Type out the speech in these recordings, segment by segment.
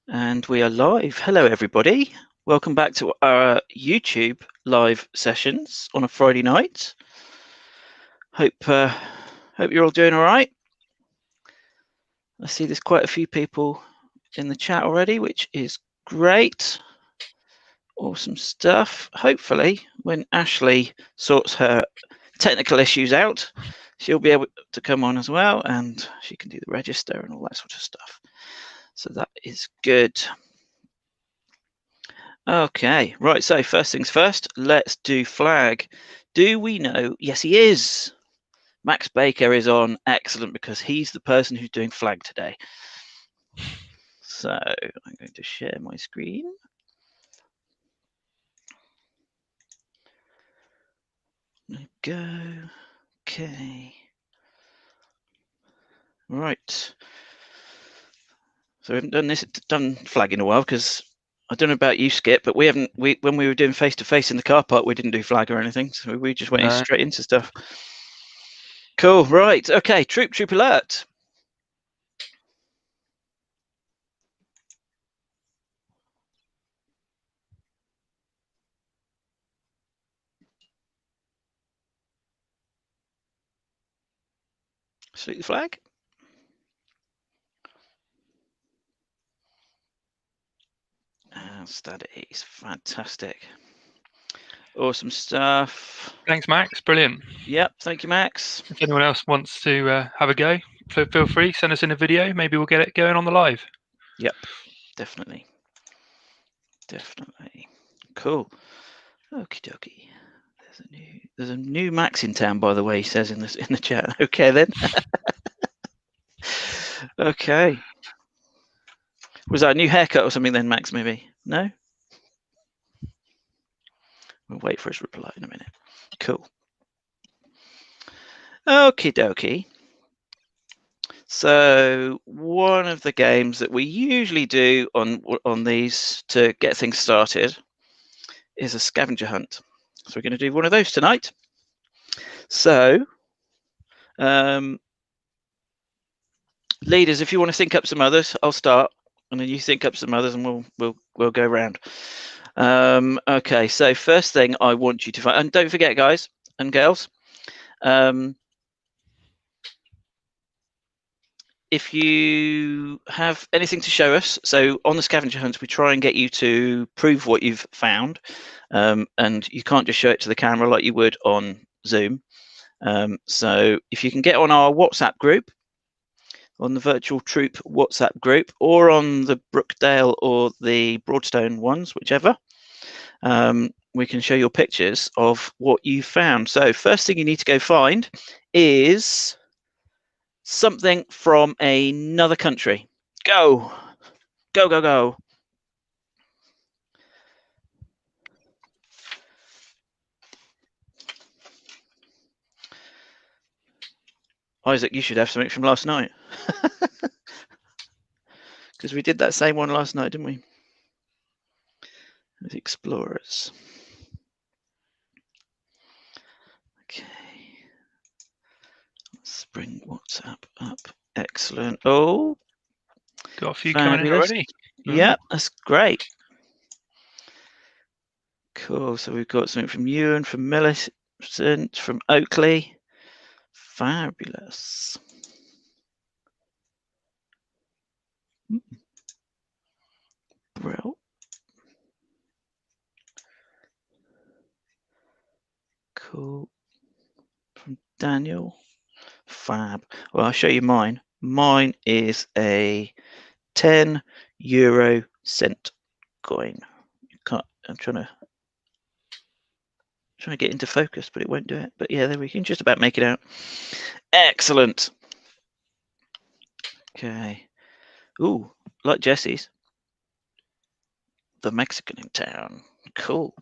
And we are live. Hello, everybody. Welcome back to our YouTube live sessions on a Friday night. Hope you're all doing all right. I see there's quite a few people in the chat already, which is great. Awesome stuff. Hopefully, when Ashley sorts her technical issues out, she'll be able to come on as well, and she can do the register and all that sort of stuff. So that is good. Okay, right, so first things first, let's do flag. Do we know? Yes, he is. Max Baker is on. Excellent, because he's the person who's doing flag today. So I'm going to share my screen. There we go. Okay. Right. So we haven't done flag in a while, because I don't know about you, Skip, but when we were doing face-to-face in the car park, we didn't do flag or anything, so we just went straight into stuff. Cool, right, okay, troop alert. Salute the flag. Studies, fantastic. Awesome stuff. Thanks, Max. Brilliant. Yep, thank you, Max. If anyone else wants to have a go, feel free. Send us in a video. Maybe we'll get it going on the live. Yep, definitely. Cool. Okie dokie. There's a new Max in town, by the way. He says in the chat. Okay then. Okay. Was that a new haircut or something then, Max? Maybe no. We'll wait for his reply in a minute. Cool. Okie dokie. So one of the games that we usually do on these to get things started is a scavenger hunt. So we're going to do one of those tonight. So, leaders, if you want to think up some others, I'll start, and then you think up some others, and we'll go around. Okay. So first thing I want you to find, and don't forget, guys and girls, if you have anything to show us, so on the scavenger hunt, we try and get you to prove what you've found, and you can't just show it to the camera like you would on Zoom. So if you can get on our WhatsApp group, on the Virtual Troop WhatsApp group, or on the Brookdale or the Broadstone ones, whichever, we can show your pictures of what you found. So first thing you need to go find is something from another country. Go. Isaac, you should have something from last night. Because we did that same one last night, didn't we? With explorers. Okay. Let's bring WhatsApp up. Excellent. Oh, got a few coming in already. Yeah, that's great. Cool. So we've got something from Ewan, from Millicent, from Oakley. Fabulous. Brill. Cool. From Daniel. Fab. Well, I'll show you mine. Mine is a 10 euro cent coin. I'm trying to get into focus, but it won't do it. But yeah, there we can just about make it out. Excellent. Okay. Ooh, like Jesse's. The Mexican in town. Cool.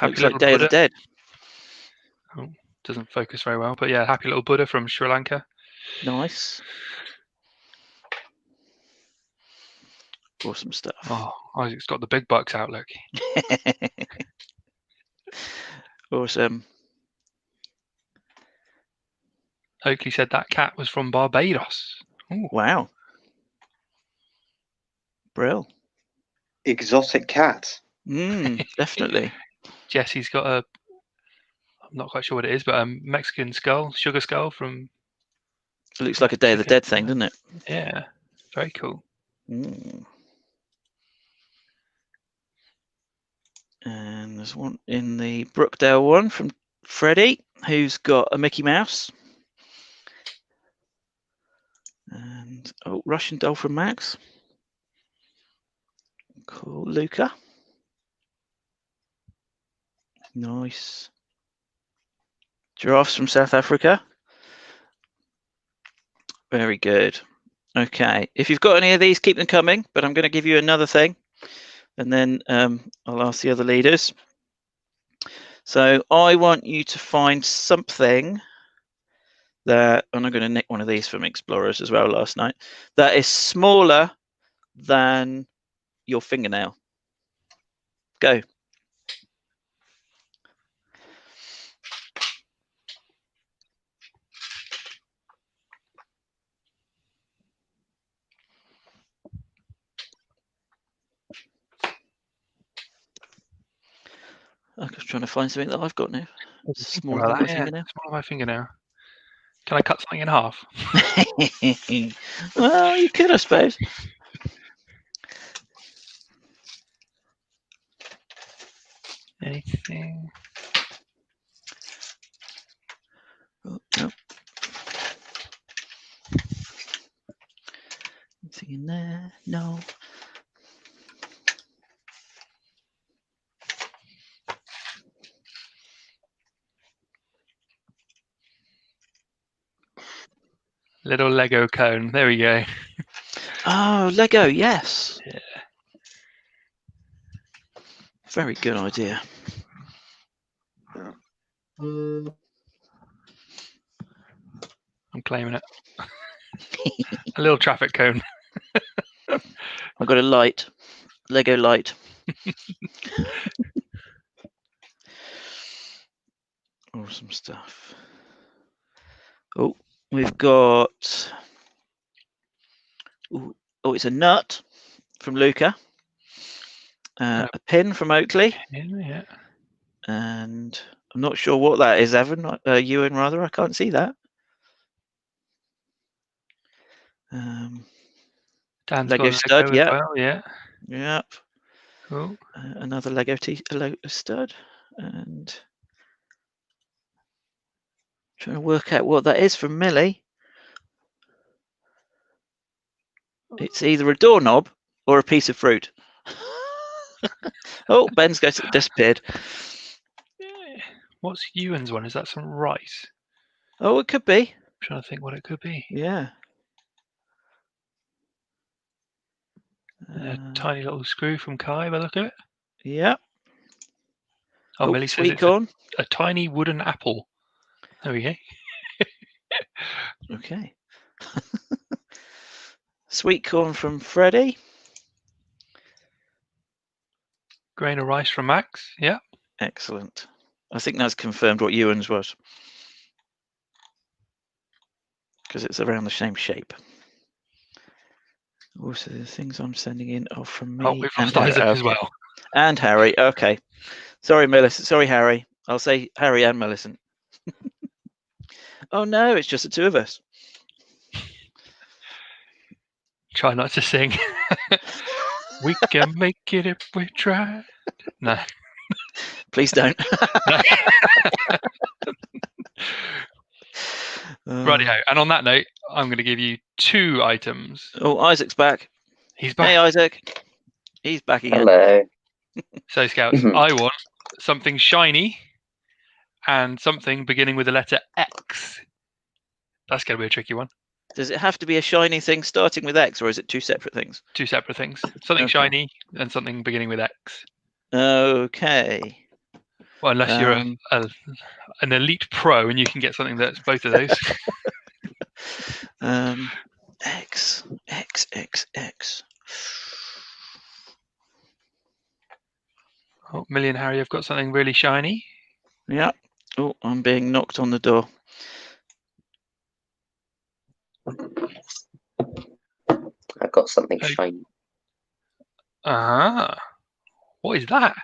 Looks like Day of the Dead. Oh, doesn't focus very well, but yeah, happy little Buddha from Sri Lanka. Nice. Awesome stuff. Oh, Isaac's got the big bucks out, look. Awesome. Oakley said that cat was from Barbados. Ooh. Wow. Brill. Exotic cat. Definitely. Jesse's got I'm not quite sure what it is, but a Mexican skull, sugar skull from. It looks like a Day of the Dead thing, doesn't it? Yeah, very cool. And there's one in the Brookdale one from Freddie, who's got a Mickey Mouse. And Russian doll from Max. Cool. Luca. Nice. Giraffes from South Africa. Very good. Okay. If you've got any of these, keep them coming, but I'm going to give you another thing, and then I'll ask the other leaders. So I want you to find something that, and I'm going to nick one of these from Explorers as well last night, that is smaller than your fingernail. Go. I'm just trying to find something that I've got now. Smaller than my fingernail. Smaller than my fingernail. Can I cut something in half? Well, you could, I suppose. Anything? Oh, no. Anything in there? No. Little Lego cone. There we go. Oh, Lego, yes. Yeah. Very good idea. I'm claiming it. A little traffic cone. I've got a light. Lego light. Awesome stuff. Oh, we've got... Oh, it's a nut from Luca. A pin from Oakley. Yeah. And I'm not sure what that is, Evan. Ewan, rather. I can't see that. Dan's Lego got stud, Lego yeah. as well, yeah. Yep. Cool. Another Lego stud. And trying to work out what that is from Millie. It's either a doorknob or a piece of fruit. Oh, Ben's disappeared. What's Ewan's one? Is that some rice? Oh, it could be. I'm trying to think what it could be. Yeah. A tiny little screw from Kai by the look of it. Yeah. Oh, Millie says sweet it's corn. A tiny wooden apple. There we go. Okay. Sweet corn from Freddie. Grain of rice from Max. Yeah. Excellent. I think that's confirmed what Ewan's was, because it's around the same shape. Also, the things I'm sending in are from me. Oh, we've lost Isaac as well. And Harry. Okay. Sorry, Millicent. Sorry, Harry. I'll say Harry and Millicent. Oh, no, it's just the two of us. Try not to sing. We can make it if we try. No. Please don't. Rightio. And on that note, I'm going to give you 2 items. Oh, Isaac's back. He's back. Hey, Isaac. He's back again. Hello. So, Scouts, I want something shiny and something beginning with the letter X. That's going to be a tricky one. Does it have to be a shiny thing starting with X, or is it 2 separate things? 2 separate things. Something shiny and something beginning with X. Okay. Well, unless you're an elite pro and you can get something that's both of those. X. Oh, Millie and Harry have got something really shiny. Yeah. Oh, I'm being knocked on the door. I got something shiny. What is that?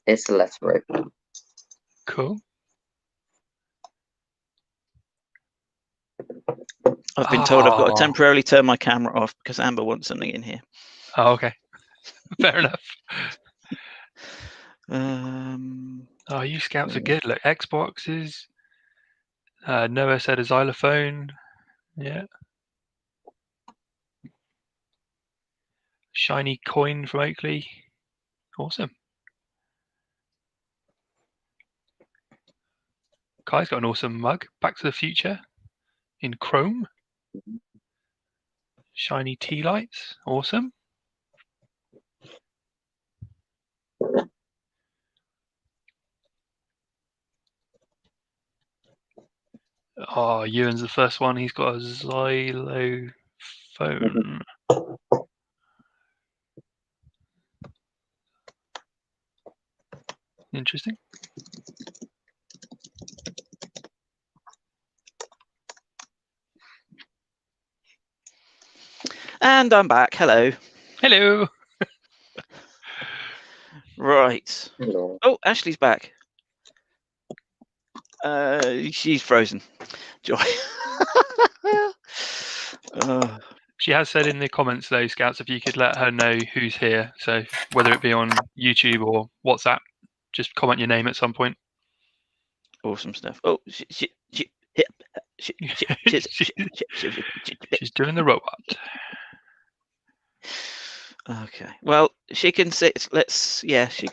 It's a letter opener. Cool. I've been told I've got to temporarily turn my camera off because Amber wants something in here. Oh, okay. Fair enough. Oh, you scouts are good. Look, Xboxes. Noah said a xylophone. Yeah. Shiny coin from Oakley. Awesome. Kai's got an awesome mug. Back to the Future in chrome. Shiny tea lights. Awesome. Oh, Ewan's the first one. He's got a xylophone. Interesting. And I'm back. Hello. Hello. Right. Hello. Oh, Ashley's back. She's frozen. Joy. She has said in the comments, though, Scouts, if you could let her know who's here. So whether it be on YouTube or WhatsApp, just comment your name at some point. Awesome stuff. Oh, she's doing the robot. Okay. Well, she can see. She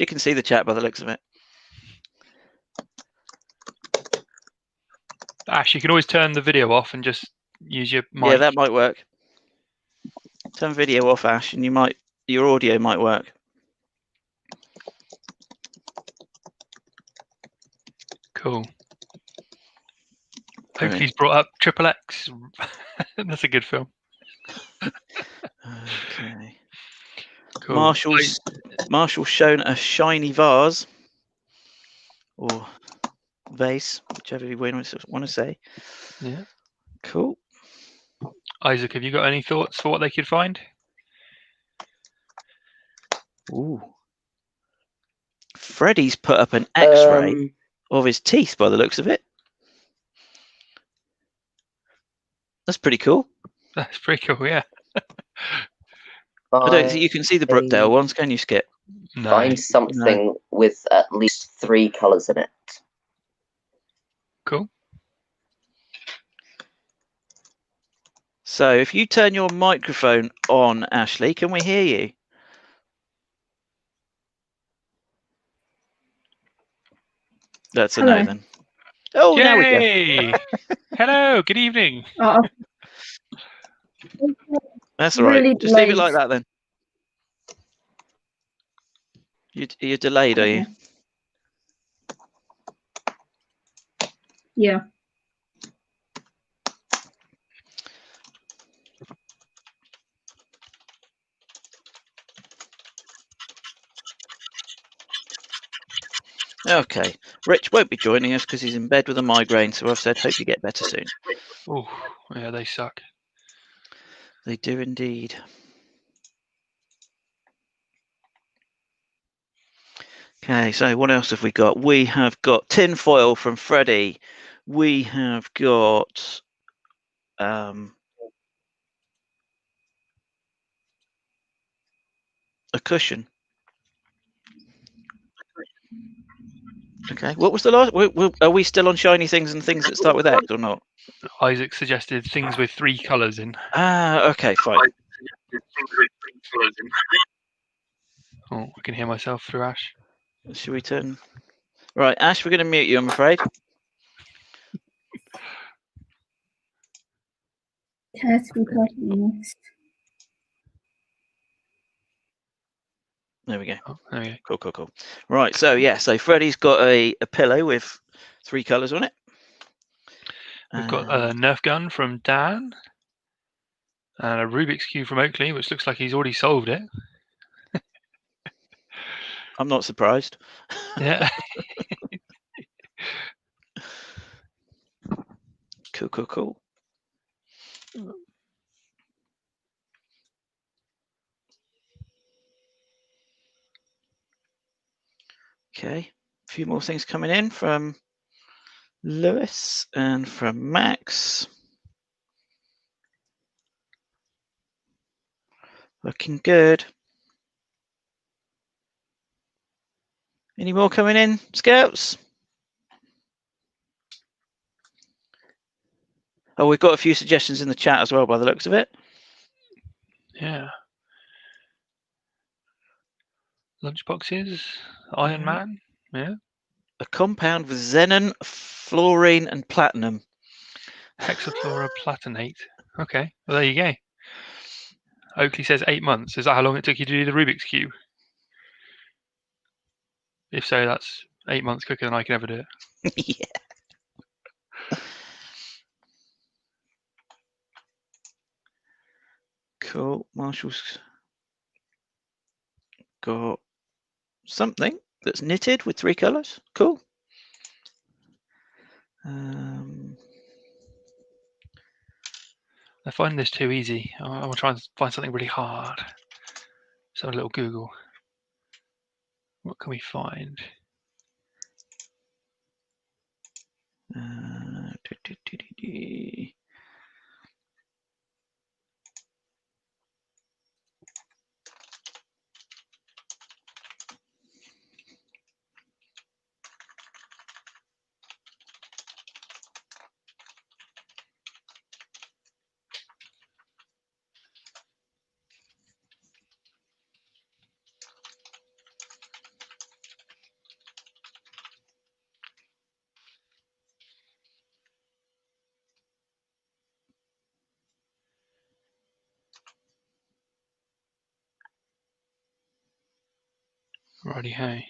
can see the chat by the looks of it. Ash, you can always turn the video off and just use your mic. Yeah, that might work. Turn video off, Ash, and your audio might work. Cool. Brilliant. Oakley's brought up Triple X. That's a good film. Okay. Cool. Marshall's shown a shiny vase or vase, whichever you want to say. Yeah. Cool. Isaac, have you got any thoughts for what they could find? Ooh. Freddie's put up an X-ray of his teeth by the looks of it. That's pretty cool. That's pretty cool, yeah. I don't think you can see the Brookdale ones, can you, Skip? No. Find something with at least 3 colours in it. Cool. So if you turn your microphone on, Ashley, can we hear you? That's a no then. Oh, Yay! now we go. Hello, good evening. That's all right. Really Just leave it like that then. You're delayed, are you? Yeah. Okay. Rich won't be joining us because he's in bed with a migraine, so I've said hope you get better soon. Oh, yeah, they suck. They do indeed. Okay, so what else have we got? We have got tin foil from Freddie. We have got a cushion. Okay, what was the last? Are we still on shiny things and things that start with X or not? Isaac suggested things with 3 colours in. Okay, fine. Oh, I can hear myself through Ash. Should we turn? Right, Ash, we're going to mute you, I'm afraid. Care to be perfectly honest. There we go. Oh, there we go. Cool. Right, so Freddie's got a pillow with 3 colours on it. We've got a Nerf gun from Dan. And a Rubik's Cube from Oakley, which looks like he's already solved it. I'm not surprised. Yeah. Cool. Okay, a few more things coming in from Lewis and from Max. Looking good. Any more coming in, Scouts? Oh, we've got a few suggestions in the chat as well, by the looks of it. Yeah. Lunchboxes, Iron Man. Yeah. A compound with xenon, fluorine, and platinum. Hexafluoroplatinate. Okay, well, there you go. Oakley says 8 months. Is that how long it took you to do the Rubik's Cube? If so, that's 8 months quicker than I can ever do it. Yeah. Cool. Marshall's got something that's knitted with 3 colours. Cool. I find this too easy. I will try and find something really hard. So a little Google. What can we find? Righty-ho. I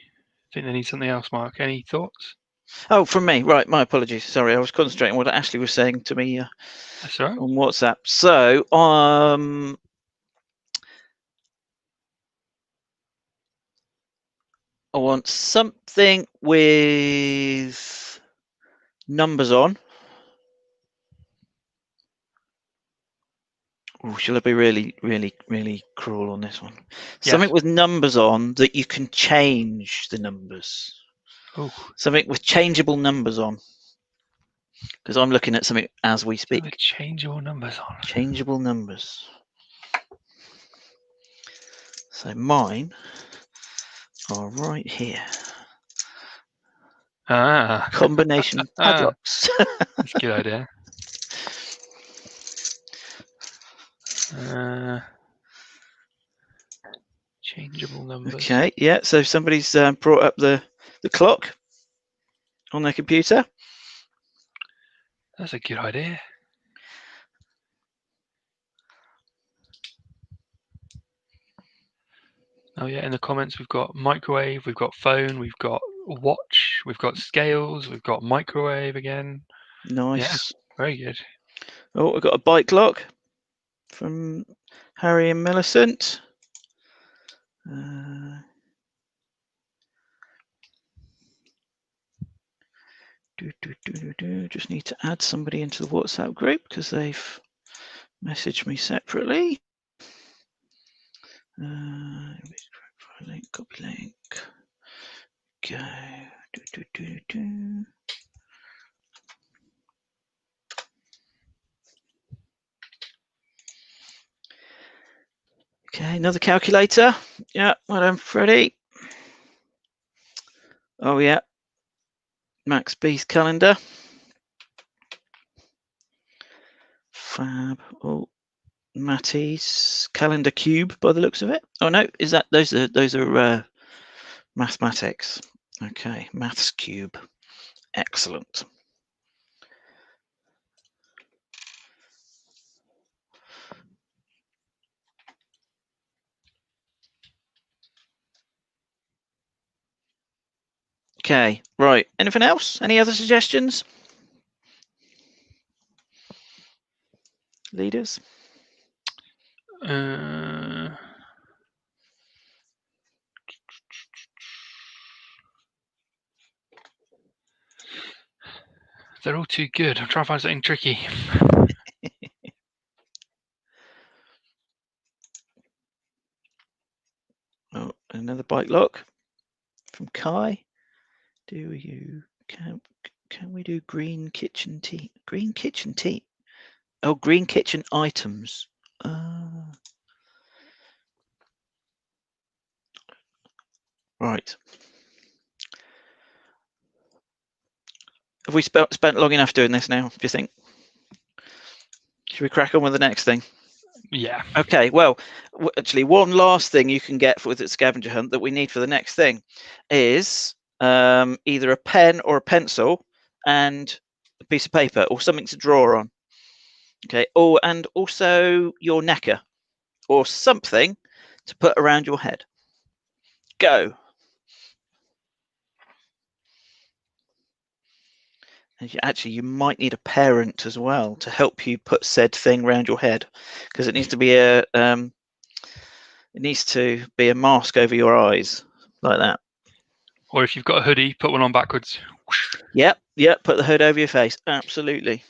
think they need something else, Mark. Any thoughts? Oh, from me. Right, my apologies. Sorry, I was concentrating on what Ashley was saying to me That's all right. on WhatsApp. So, I want something with numbers on. Oh, shall I be really, really, really cruel on this one? Yes. Something with numbers on that you can change the numbers. Oh. Something with changeable numbers on. Because I'm looking at something as we speak. With changeable numbers on. Changeable numbers. So mine are right here. Ah. Combination padlocks. That's a good idea. Changeable numbers. Okay, yeah. So somebody's brought up the clock on their computer. That's a good idea. Oh yeah, in the comments we've got microwave, we've got phone, we've got watch, we've got scales, we've got microwave again. Nice. Yeah, very good. Oh, we've got a bike lock from Harry and Millicent. Just need to add somebody into the WhatsApp group because they've messaged me separately. Link, copy link. Go. Okay, another calculator. Yeah, well done, Freddie. Oh yeah, Max B's calendar. Fab. Oh, Matty's calendar cube by the looks of it. Oh no, is that those are mathematics? Okay, maths cube. Excellent. Okay, right. Anything else? Any other suggestions? Leaders? They're all too good. I'm trying to find something tricky. Oh, another bike lock from Kai. Can we do green kitchen tea? Green kitchen tea. Oh, green kitchen items. Right. Have we spent long enough doing this now, do you think? Should we crack on with the next thing? Yeah. Okay, well, actually, one last thing you can get with the scavenger hunt that we need for the next thing is either a pen or a pencil and a piece of paper or something to draw on. Okay, oh, and also your necker or something to put around your head. Go. And actually, you might need a parent as well to help you put said thing around your head, because it needs to be a mask over your eyes like that. Or if you've got a hoodie, put one on backwards. Yep. Put the hood over your face. Absolutely.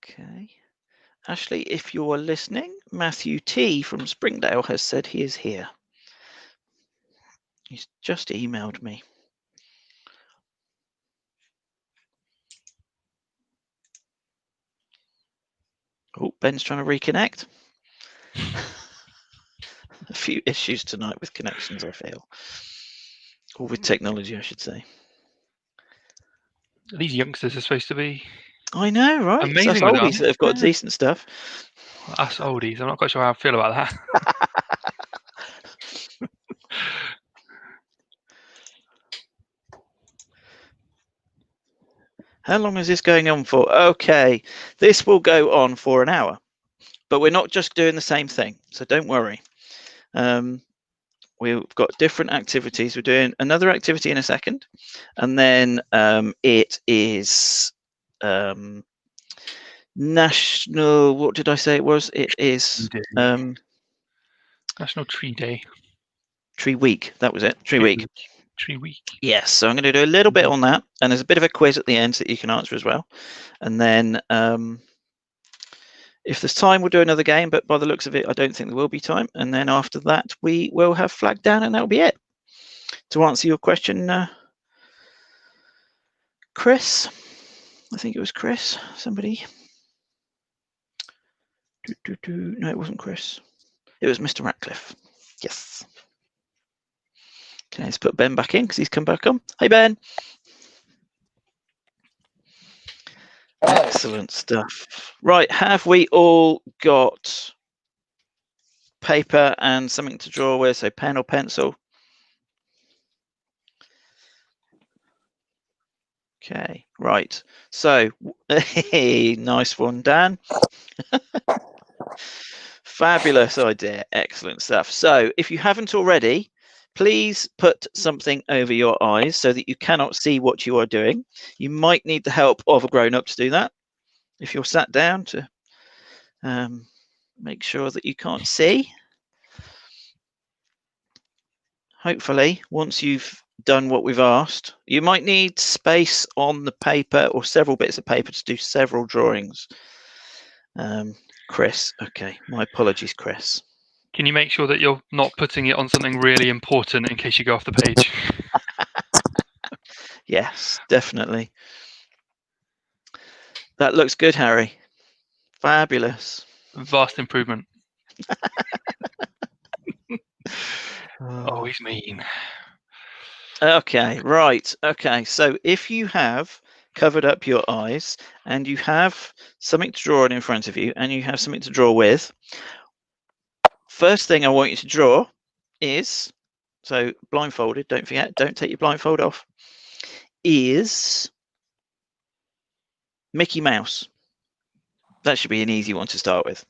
Okay. Ashley, if you are listening, Matthew T from Springdale has said he is here. He's just emailed me. Oh, Ben's trying to reconnect. A few issues tonight with connections, I feel. Or with technology, I should say. These youngsters are supposed to be I know, right? amazing It's us with it, oldies aren't that have got they? decent stuff. Us oldies. I'm not quite sure how I feel about that. How long is this going on for? Okay, this will go on for an hour, but we're not just doing the same thing, so don't worry. We've got different activities. We're doing another activity in a second, and then it is national. What did I say it was? It is National Tree Day. Tree Week. That was it. Tree Week. Tree Week. Yes. So I'm going to do a little bit on that, and there's a bit of a quiz at the end that you can answer as well. And then if there's time, we'll do another game. But by the looks of it, I don't think there will be time. And then after that, we will have flag down, and that'll be it. To answer your question, Chris. I think it was Chris. Somebody. No, it wasn't Chris. It was Mr. Ratcliffe. Yes. Okay, let's put Ben back in because he's come back on. Hey, Ben. Excellent stuff. Right, have we all got paper and something to draw with? So pen or pencil? Okay, right. So, hey, nice one, Dan. Fabulous idea. Excellent stuff. So if you haven't already, please put something over your eyes so that you cannot see what you are doing. You might need the help of a grown-up to do that. If you're sat down, to make sure that you can't see. Hopefully, once you've done what we've asked, you might need space on the paper or several bits of paper to do several drawings. Chris, okay, my apologies, Chris. Can you make sure that you're not putting it on something really important in case you go off the page? Yes, definitely. That looks good, Harry. Fabulous. Vast improvement. Oh, he's mean. Okay, right. Okay, so if you have covered up your eyes and you have something to draw on in front of you and you have something to draw with, first thing I want you to draw is, so blindfolded, don't forget, don't take your blindfold off, is Mickey Mouse. That should be an easy one to start with.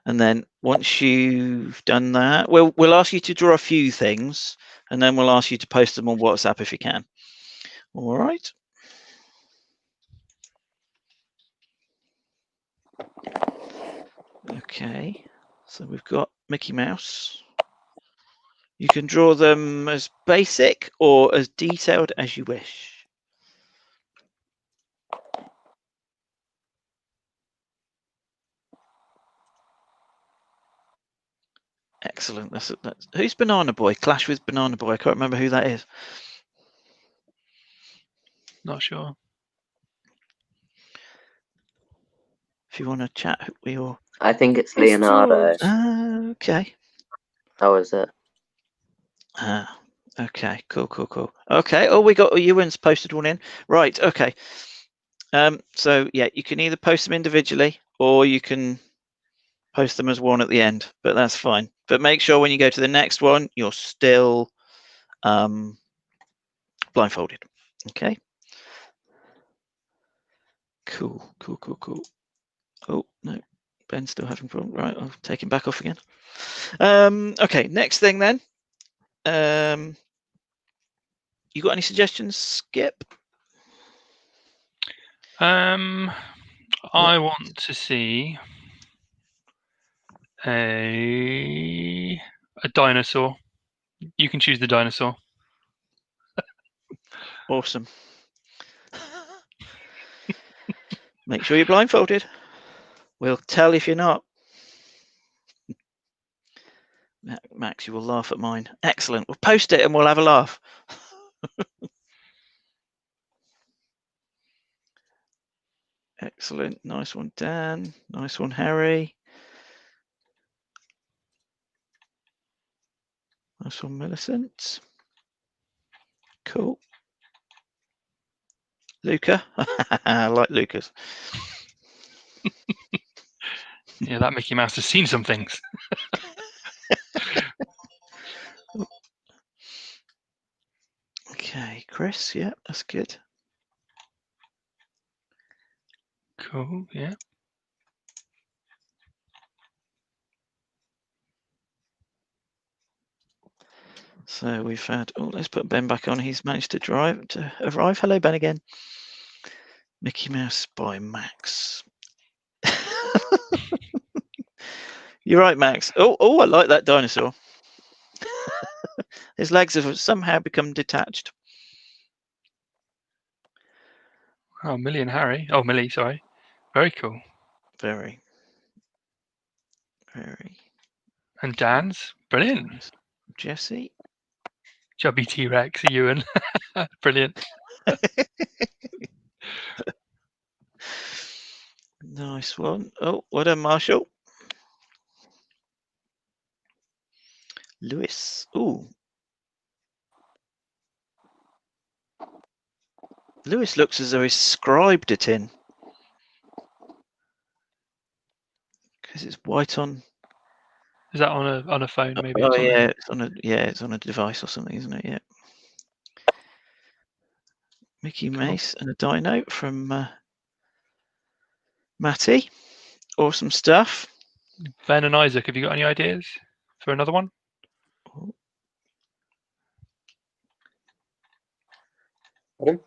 And then once you've done that, we'll ask you to draw a few things, and then we'll ask you to post them on WhatsApp if you can. All right. Okay, so we've got Mickey Mouse. You can draw them as basic or as detailed as you wish. Excellent. That's who's Banana Boy? Clash with Banana Boy. I can't remember who that is. Not sure. If you want to chat, we all. I think it's It's Leonardo. George. Okay. How is it? Okay. Cool. Okay. Oh, we got Ewan's posted one in. Right. Okay. So yeah, you can either post them individually or you can post them as one at the end, but that's fine. But make sure when you go to the next one, you're still blindfolded. Okay. Cool. Oh no, Ben's still having problems. Right, I'll take him back off again. Okay, next thing then. You got any suggestions, Skip? I want to see a dinosaur. You can choose the dinosaur. Awesome. Make sure you're blindfolded. We'll tell if you're not. Max, you will laugh at mine. Excellent. We'll post it and we'll have a laugh. Excellent. Nice one, Dan. Nice one, Harry. Nice one, Millicent. Cool. Luca. I like Lucas. Yeah, that Mickey Mouse has seen some things. Okay, Chris. Yeah, that's good. Cool, yeah. So we've had. Oh, let's put Ben back on. He's managed to arrive. Hello, Ben again. Mickey Mouse by Max. You're right, Max. Oh, I like that dinosaur. His legs have somehow become detached. Oh, Millie and Harry. Oh, Millie, sorry. Very cool. Very. And Dan's. Brilliant. Nice. Jesse. Chubby T-Rex, Ewan. Brilliant. Nice one. Oh, what a Marshall. Lewis. Ooh. Lewis looks as though he's scribed it in. Because it's white on. Is that on a phone maybe? Oh or something? yeah, it's on a device or something, isn't it? Yeah. Mickey Mace and a dino from Matty. Awesome stuff. Ben and Isaac, have you got any ideas for another one? Pardon?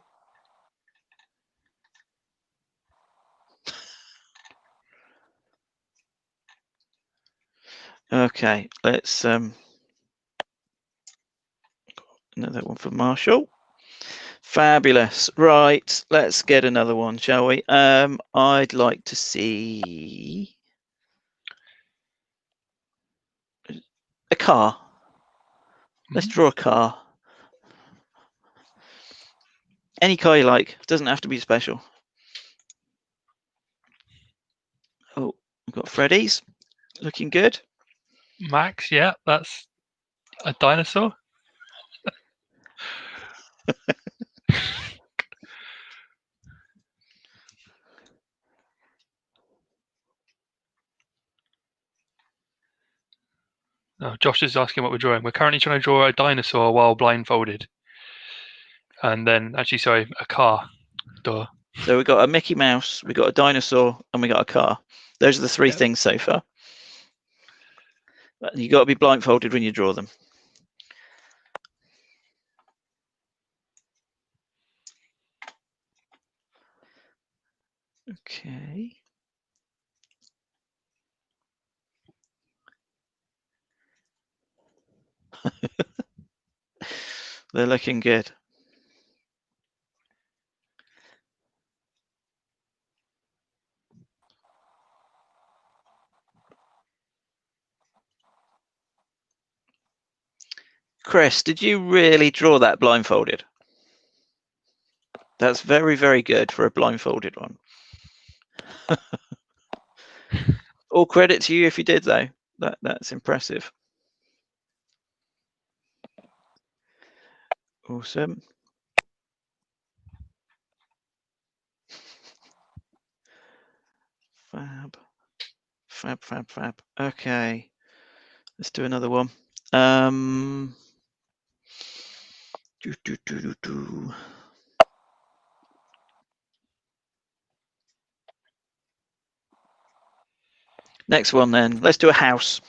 Okay, let's another one for Marshall. Fabulous. Right, let's get another one, shall we? I'd like to see a car. Let's draw a car. Any car you like. Doesn't have to be special. Oh, we've got Freddy's. Looking good. Max, yeah, that's a dinosaur. Oh, Josh is asking what we're drawing. We're currently trying to draw a dinosaur while blindfolded. And then, actually, sorry, a car. Duh. So we've got a Mickey Mouse, we've got a dinosaur, and we got a car. Those are the three things so far. But you got to be blindfolded when you draw them. Okay. They're looking good. Chris, did you really draw that blindfolded? That's very, very good for a blindfolded one. All credit to you if you did, though. That's impressive. Awesome. Fab. Fab, fab, fab. Okay. Let's do another one. Next one then. Let's do a house.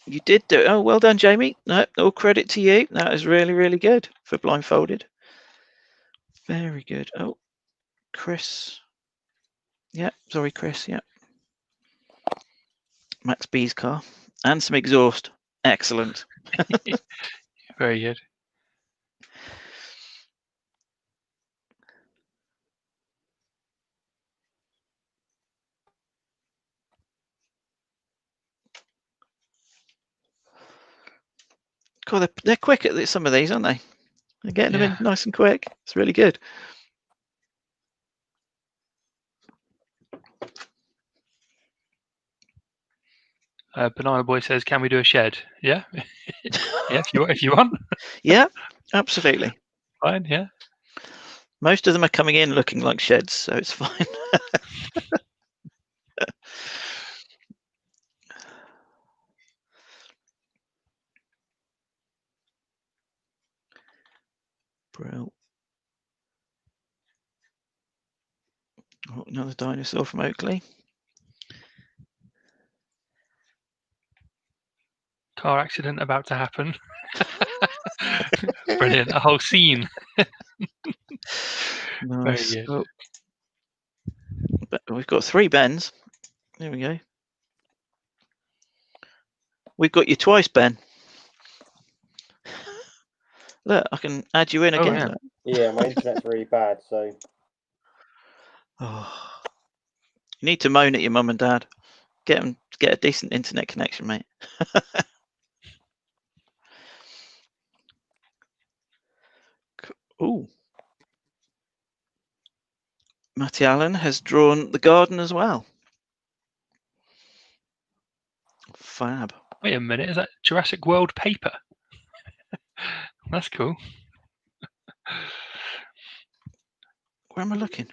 You did do it. Oh, well done, Jamie. No, all credit to you. That is really, really good for blindfolded. Very good. Oh, Chris. Yeah, sorry, Chris. Yeah. Max B's car. And some exhaust. Excellent. Very good. God, they're quick at some of these, aren't they? They're getting them in nice and quick. It's really good. Banana Boy says, "Can we do a shed?" Yeah, yeah. If you want, Yeah, absolutely. fine. Yeah. Most of them are coming in looking like sheds, so it's fine. Brill. Oh, another dinosaur from Oakley. Car accident about to happen. Brilliant. A whole scene. Nice. Very good. Oh. But we've got 3 Bens. There we go. We've got you twice, Ben. Look, I can add you in again. Yeah. Look. Yeah, my internet's really bad, so Oh. You need to moan at your mum and dad. Get a decent internet connection, mate. Ooh. Matty Allen has drawn the garden as well. Fab. Wait a minute. Is that Jurassic World paper? That's cool. Where am I looking?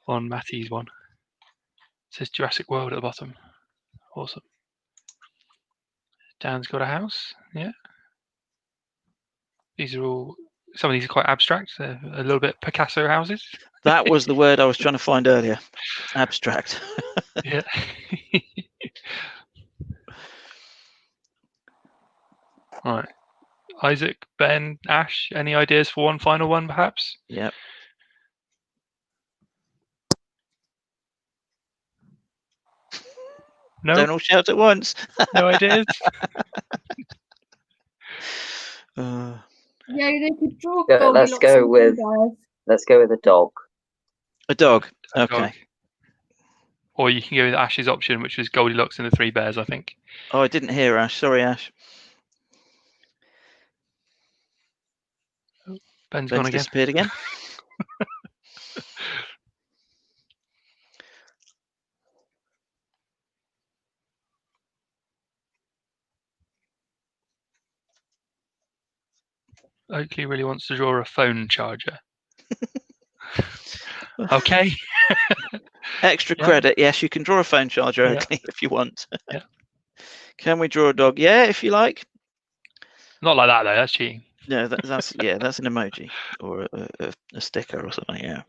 On Matty's one. It says Jurassic World at the bottom. Awesome. Dan's got a house. Yeah. These are all. Some of these are quite abstract. They're a little bit Picasso houses. That was the word I was trying to find earlier. Abstract. Yeah. All right. Isaac, Ben, Ash, any ideas for one final one, perhaps? Yep. No. Don't all shout at once. No ideas. Yeah, they could draw Yeah, Goldilocks let's go and with- Bears. Let's go with a dog. A dog. A Okay. dog. Or you can go with Ash's option, which was Goldilocks and the 3 Bears, I think. Oh, I didn't hear Ash. Sorry, Ash. Ben's gone Ben's again. disappeared again. Oakley really wants to draw a phone charger. Okay. Extra Yeah. credit. Yes, you can draw a phone charger, Yeah. Oakley, if you want. Yeah. Can we draw a dog? Yeah, if you like. Not like that, though. That's cheating. No, that's yeah, that's an emoji or a sticker or something. Yeah.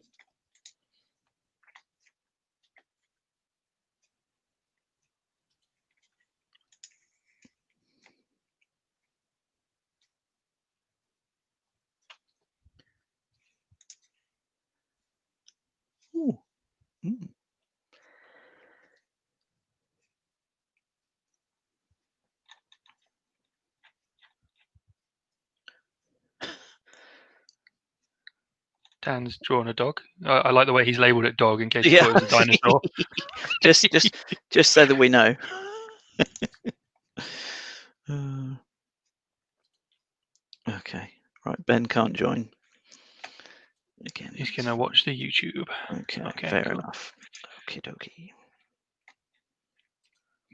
Ooh. Mm. Dan's drawn a dog. I like the way he's labelled it dog in case he Yeah. thought it was a dinosaur. just so that we know. Okay, right. Ben can't join. Again, He's going to watch the YouTube. Okay, fair enough. Okie dokie.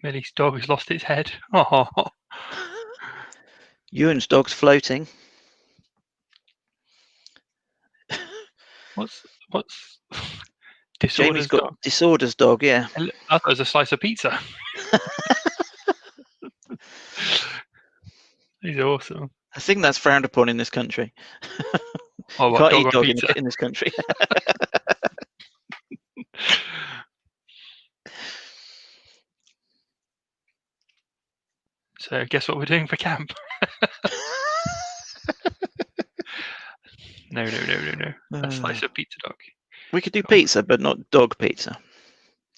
Millie's dog has lost its head. Oh, Ewan's dog's floating. what's Jamie's Disorder's got dog? Disorder's dog, yeah. I thought it was a slice of pizza. He's awesome. I think that's frowned upon in this country. Oh, You what, can't eat dog on dog pizza? in this country. So guess what we're doing for camp? No. A slice of pizza dog. We could do pizza, but not dog pizza.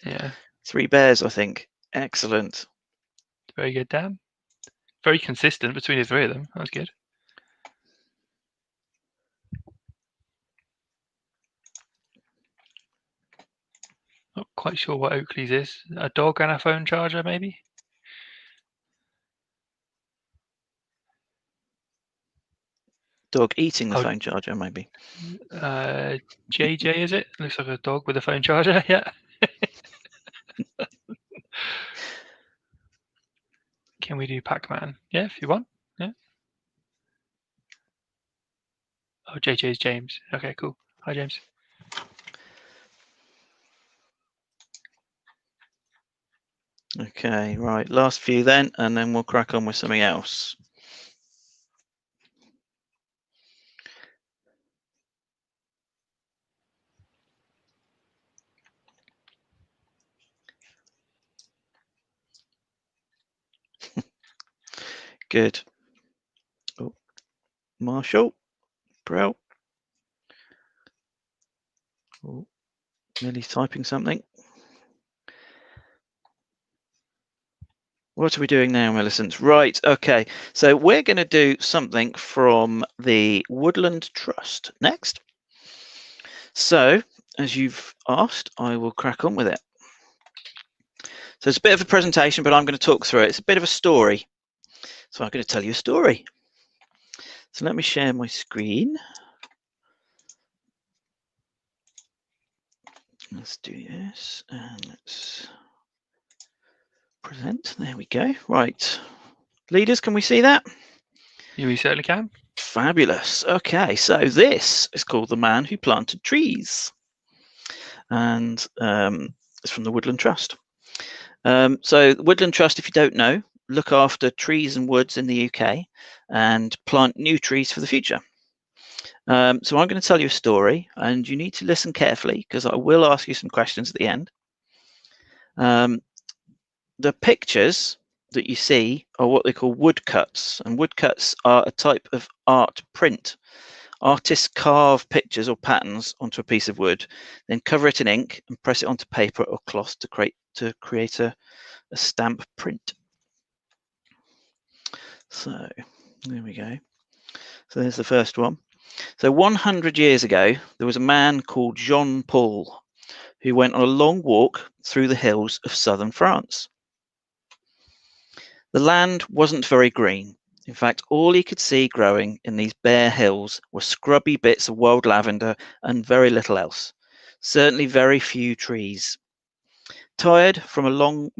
Yeah. 3 bears, I think. Excellent. Very good, Dan. Very consistent between the three of them. That's good. Not quite sure what Oakley's is. A dog and a phone charger, maybe? Dog eating the phone charger, maybe. JJ, is it? Looks like a dog with a phone charger, yeah. Can we do Pac-Man? Yeah, if you want. Yeah. Oh, JJ's James. Okay, cool. Hi, James. Okay, right. Last few then, and then we'll crack on with something else. Good. Oh, Marshall, bro. Oh, Millie's typing something. What are we doing now, Millicent? Right, okay. So we're going to do something from the Woodland Trust next. So, as you've asked, I will crack on with it. So it's a bit of a presentation, but I'm going to talk through it. It's a bit of a story. So I'm going to tell you a story. So let me share my screen. Let's do this, and let's present. There we go. Right. Leaders, can we see that? We certainly can. Fabulous. Okay, so this is called The Man Who Planted Trees. And it's from the Woodland Trust. So the Woodland Trust, if you don't know, look after trees and woods in the UK and plant new trees for the future. So I'm going to tell you a story, and you need to listen carefully because I will ask you some questions at the end. The pictures that you see are what they call woodcuts, and woodcuts are a type of art print. Artists carve pictures or patterns onto a piece of wood, then cover it in ink and press it onto paper or cloth to create a stamp print. So there we go. So there's the first one. So 100 years ago, there was a man called Jean Paul who went on a long walk through the hills of southern France. The land wasn't very green. In fact, all he could see growing in these bare hills were scrubby bits of wild lavender and very little else. Certainly very few trees. Tired from a long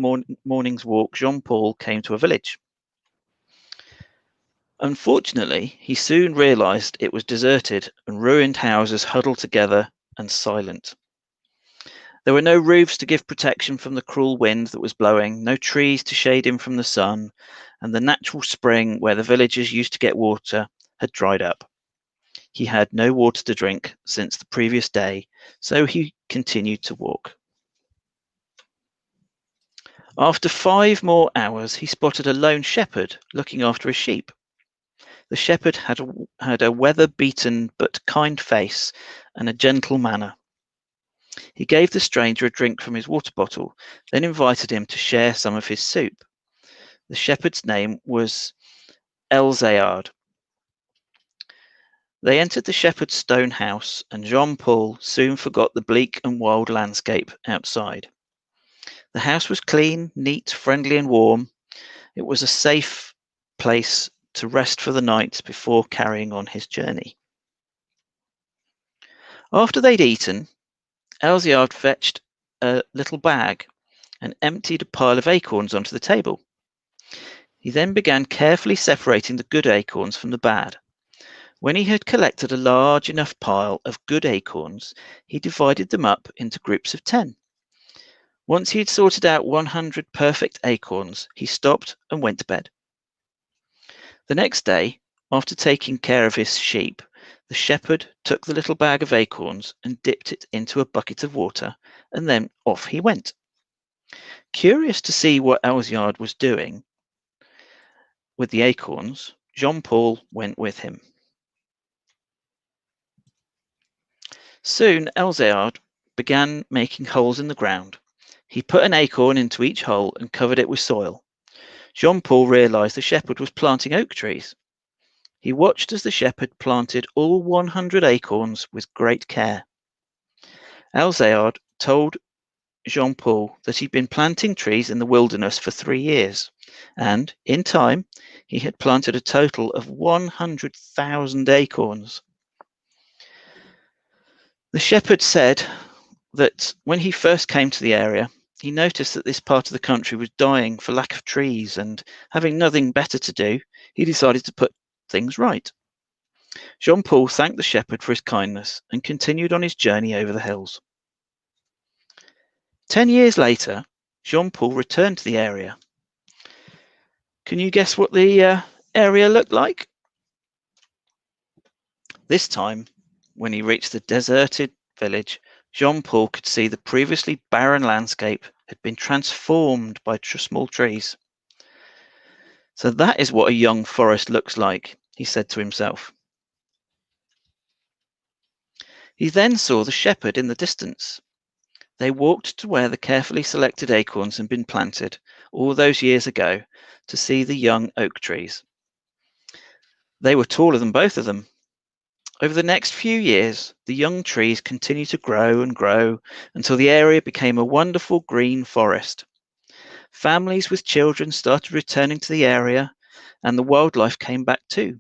morning's walk, Jean-Paul came to a village. Unfortunately, he soon realized it was deserted and ruined houses huddled together and silent. There were no roofs to give protection from the cruel wind that was blowing, no trees to shade him from the sun, and the natural spring where the villagers used to get water had dried up. He had no water to drink since the previous day, so he continued to walk. After 5 more hours, he spotted a lone shepherd looking after his sheep. The shepherd had a weather-beaten but kind face and a gentle manner. He gave the stranger a drink from his water bottle, then invited him to share some of his soup. The shepherd's name was Elzayard. They entered the shepherd's stone house, and Jean-Paul soon forgot the bleak and wild landscape outside. The house was clean, neat, friendly, and warm. It was a safe place to rest for the night before carrying on his journey. After they'd eaten, Elziard fetched a little bag and emptied a pile of acorns onto the table. He then began carefully separating the good acorns from the bad. When he had collected a large enough pile of good acorns, he divided them up into groups of 10. Once he had sorted out 100 perfect acorns, he stopped and went to bed. The next day, after taking care of his sheep, the shepherd took the little bag of acorns and dipped it into a bucket of water, and then off he went. Curious to see what Elziard was doing with the acorns, Jean-Paul went with him. Soon Elziard began making holes in the ground. He put an acorn into each hole and covered it with soil. Jean-Paul realized the shepherd was planting oak trees. He watched as the shepherd planted all 100 acorns with great care. Elziard told Jean-Paul that he'd been planting trees in the wilderness for 3 years, and in time he had planted a total of 100,000 acorns. The shepherd said that when he first came to the area, he noticed that this part of the country was dying for lack of trees, and having nothing better to do, he decided to put things right. Jean-Paul thanked the shepherd for his kindness and continued on his journey over the hills. 10 years later, Jean-Paul returned to the area. Can you guess what the area looked like? This time, when he reached the deserted village, Jean-Paul could see the previously barren landscape had been transformed by small trees. So that is what a young forest looks like, he said to himself. He then saw the shepherd in the distance. They walked to where the carefully selected acorns had been planted all those years ago to see the young oak trees. They were taller than both of them. Over the next few years, the young trees continued to grow and grow until the area became a wonderful green forest. Families with children started returning to the area, and the wildlife came back too.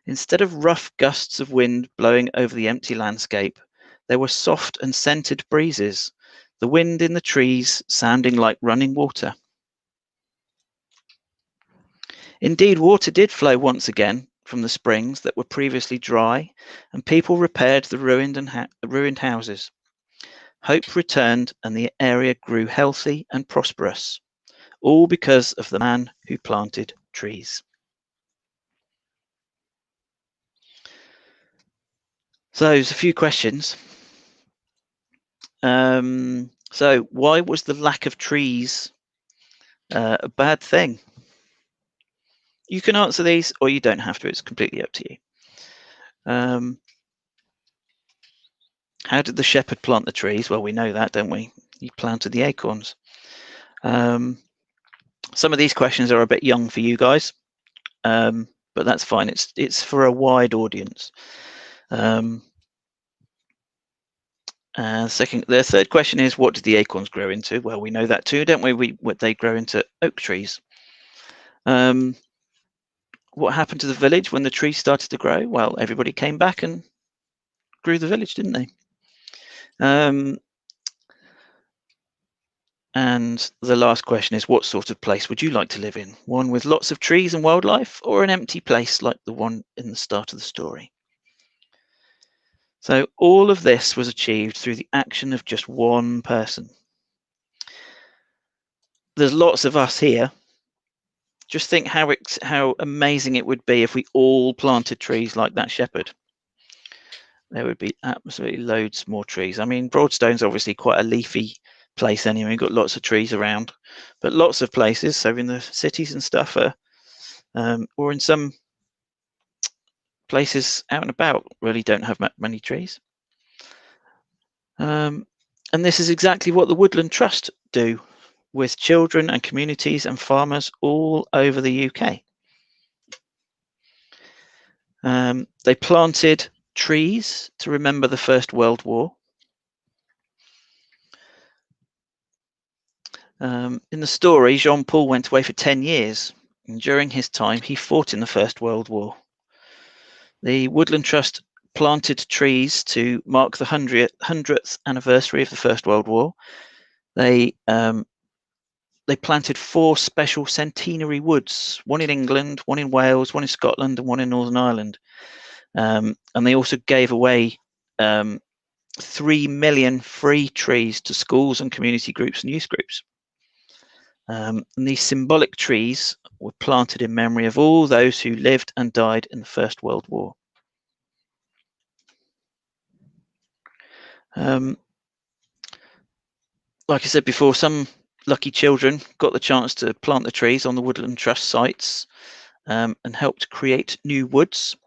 Instead of rough gusts of wind blowing over the empty landscape, there were soft and scented breezes, the wind in the trees sounding like running water. Indeed, water did flow once again from the springs that were previously dry, and people repaired the ruined houses. Hope returned, and the area grew healthy and prosperous, all because of the man who planted trees. So there's a few questions. So why was the lack of trees a bad thing? You can answer these, or you don't have to. It's completely up to you. How did the shepherd plant the trees? Well, we know that, don't we? He planted the acorns. Some of these questions are a bit young for you guys, but that's fine. It's for a wide audience. The third question is, what did the acorns grow into? Well, we know that too, don't we? They grow into oak trees. What happened to the village when the trees started to grow? Well, everybody came back and grew the village, didn't they? And the last question is, what sort of place would you like to live in? One with lots of trees and wildlife, or an empty place like the one in the start of the story? So all of this was achieved through the action of just one person. There's lots of us here. Just think how amazing it would be if we all planted trees like that shepherd. There would be absolutely loads more trees. I mean, Broadstone's obviously quite a leafy place anyway. We've got lots of trees around, but lots of places, so in the cities and stuff, or in some places out and about, really don't have many trees. And this is exactly what the Woodland Trust do with children and communities and farmers all over the UK. They planted trees to remember the First World War. In the story, Jean-Paul went away for 10 years, and during his time, he fought in the First World War. The Woodland Trust planted trees to mark the 100th anniversary of the First World War. They planted 4 special centenary woods, one in England, one in Wales, one in Scotland, and one in Northern Ireland. And they also gave away 3 million free trees to schools and community groups and youth groups. And these symbolic trees were planted in memory of all those who lived and died in the First World War. Like I said before, some lucky children got the chance to plant the trees on the Woodland Trust sites and helped create new woods.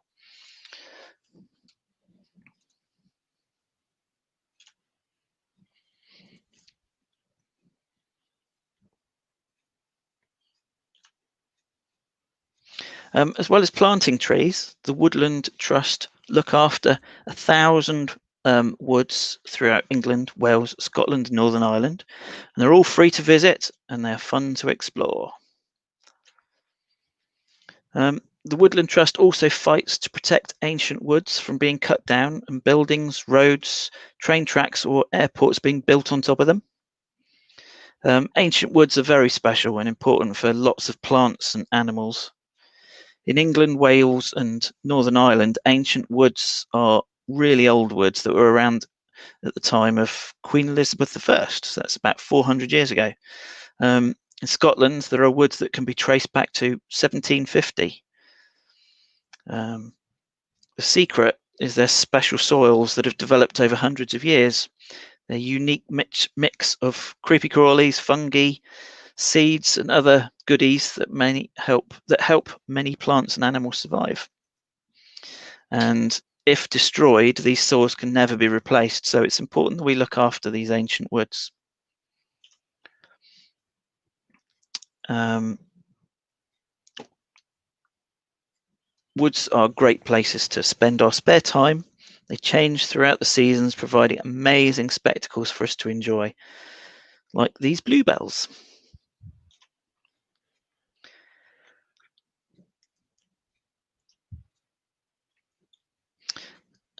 As well as planting trees, the Woodland Trust look after 1,000 woods throughout England, Wales, Scotland, and Northern Ireland, and they're all free to visit and they're fun to explore. The Woodland Trust also fights to protect ancient woods from being cut down and buildings, roads, train tracks, or airports being built on top of them. Ancient woods are very special and important for lots of plants and animals. In England, Wales, and Northern Ireland, ancient woods are really old woods that were around at the time of Queen Elizabeth I. So that's about 400 years ago. In Scotland, there are woods that can be traced back to 1750. The secret is their special soils that have developed over hundreds of years. Their unique mix of creepy crawlies, fungi, seeds, and other goodies that help many plants and animals survive. And if destroyed, these soils can never be replaced. So it's important that we look after these ancient woods. Woods are great places to spend our spare time. They change throughout the seasons, providing amazing spectacles for us to enjoy, like these bluebells.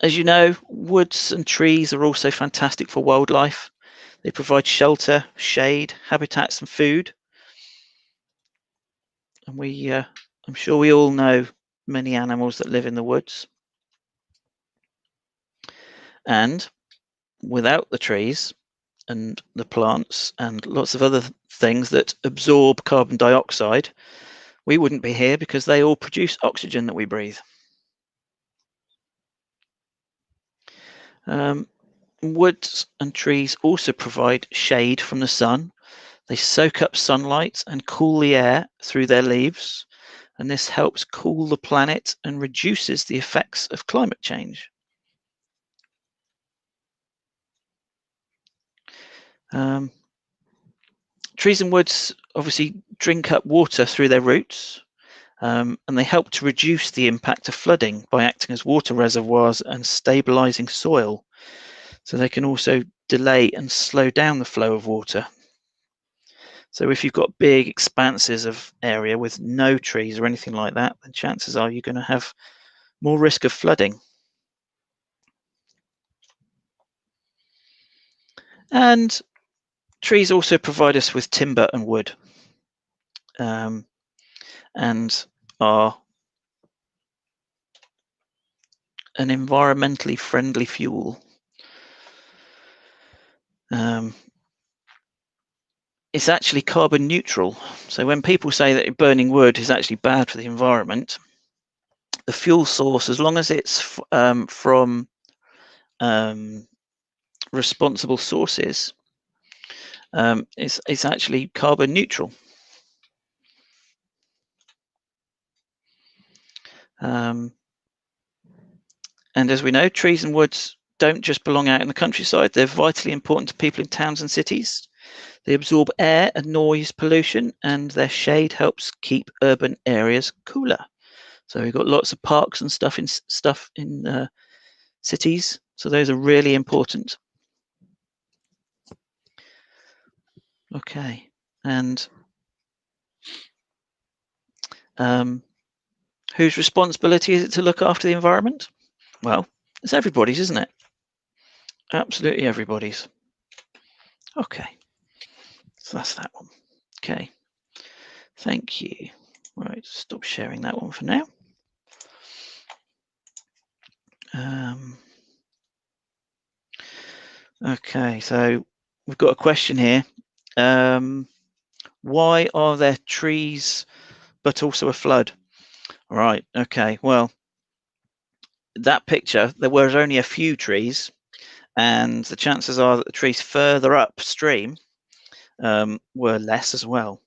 As you know, woods and trees are also fantastic for wildlife. They provide shelter, shade, habitats, and food. And I'm sure we all know many animals that live in the woods. And without the trees and the plants and lots of other things that absorb carbon dioxide, we wouldn't be here because they all produce oxygen that we breathe. Woods and trees also provide shade from the sun. They soak up sunlight and cool the air through their leaves, and this helps cool the planet and reduces the effects of climate change. Trees and woods obviously drink up water through their roots, and they help to reduce the impact of flooding by acting as water reservoirs and stabilizing soil. So they can also delay and slow down the flow of water. So if you've got big expanses of area with no trees or anything like that, then chances are you're going to have more risk of flooding. And trees also provide us with timber and wood, and are an environmentally friendly fuel. It's actually carbon neutral. So when people say that burning wood is actually bad for the environment, the fuel source, as long as it's from responsible sources, it's actually carbon neutral. And as we know, trees and woods don't just belong out in the countryside. They're vitally important to people in towns and cities. They absorb air and noise pollution, and their shade helps keep urban areas cooler. So we've got lots of parks and stuff in cities. So those are really important. Okay, and whose responsibility is it to look after the environment? Well, it's everybody's, isn't it? Absolutely everybody's. Okay, so that's that one. Okay, thank you. Right, stop sharing that one for now. Okay, so we've got a question here. Why are there trees but also a flood? Right, okay, well, that picture, there were only a few trees, and the chances are that the trees further upstream were less as well.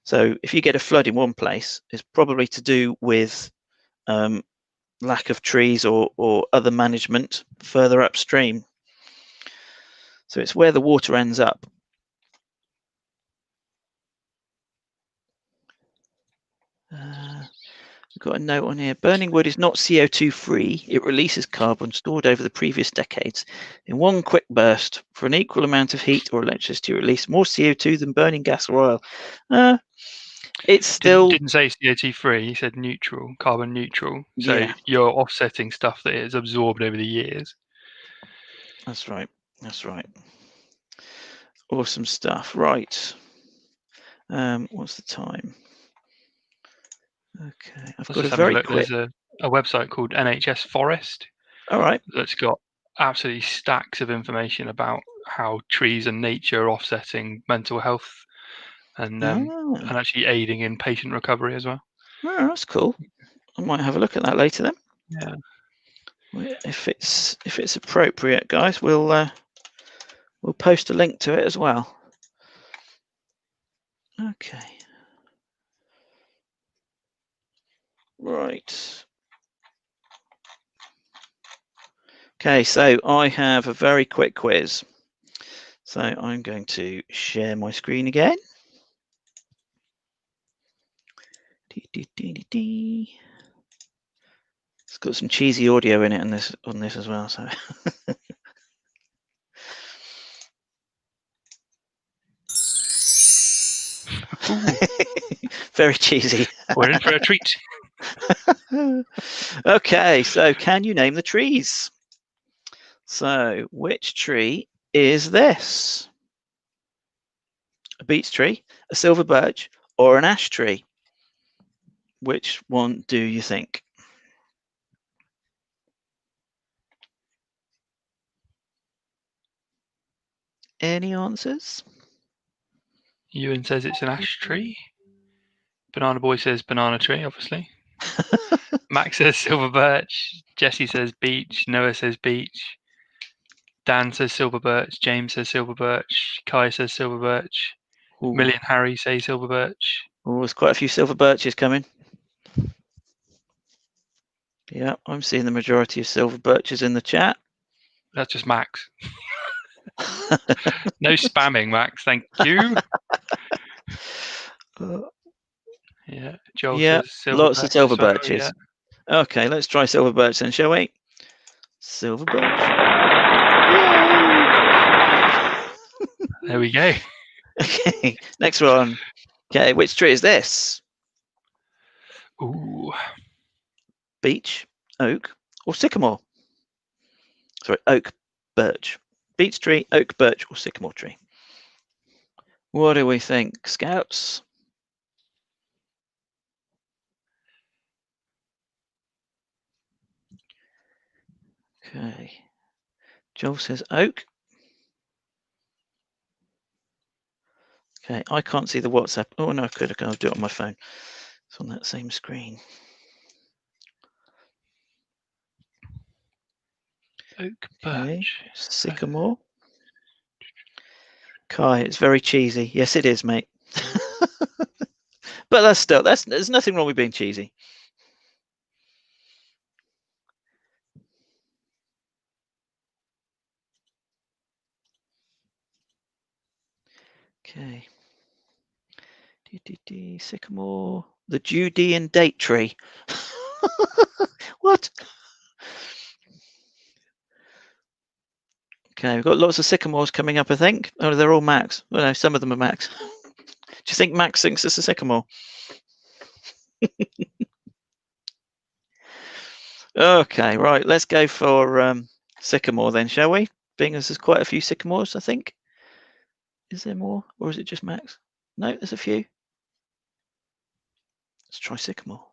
So if you get a flood in one place, it's probably to do with lack of trees or other management further upstream. So it's where the water ends up. We've got a note on here. Burning wood is not CO2 free. It releases carbon stored over the previous decades. In one quick burst, for an equal amount of heat or electricity, release more CO2 than burning gas or oil. It's still... Didn't say CO2 free, he said neutral, carbon neutral. So yeah, you're offsetting stuff that is absorbed over the years. that's right. That's right. Awesome stuff. Right. What's the time? Okay, I've got a very quick... There's a website called NHS Forest. All right. That's got absolutely stacks of information about how trees and nature are offsetting mental health and actually aiding in patient recovery as well. Oh, that's cool. I might have a look at that later then. Yeah. If it's appropriate, guys, we'll post a link to it as well. Okay. Right. Okay, so I have a very quick quiz. So I'm going to share my screen again. It's got some cheesy audio in it on this as well. So very cheesy. We're in for a treat. Okay, so can you name the trees? So which tree is this? A beech tree, a silver birch, or an ash tree? Which one do you think? Any answers? Ewan says it's an ash tree. Banana Boy says banana tree, obviously. Max says silver birch. Jesse says beech. Noah says beech. Dan says silver birch. James says silver birch. Kai says silver birch. Ooh. Millie and Harry say silver birch. Oh, there's quite a few silver birches coming. Yeah, I'm seeing the majority of silver birches in the chat. That's just Max. No spamming, Max. Thank you. Yeah, Joel says silver lots birch of silver as well, birches. yeah. Okay, let's try silver birch then, shall we? Silver birch. There we go. Okay, next one. Okay, which tree is this? Ooh. Beech, oak, or sycamore? Sorry, oak, birch. Beech tree, oak, birch, or sycamore tree? What do we think, Scouts? Okay. Joel says oak. Okay, I can't see the WhatsApp. Oh no, I could. I'll do it on my phone. It's on that same screen. Oak, Okay, birch. sycamore. Kai, it's very cheesy. Yes, it is, mate. But there's nothing wrong with being cheesy. Okay. Sycamore. The Judean date tree. What? Okay, we've got lots of sycamores coming up, I think. Oh, they're all Max. Well, no, some of them are Max. Do you think Max thinks it's a sycamore? Okay, right. Let's go for sycamore then, shall we? Being as there's quite a few sycamores, I think. Is there more, or is it just Max? No, there's a few. Let's try sycamore.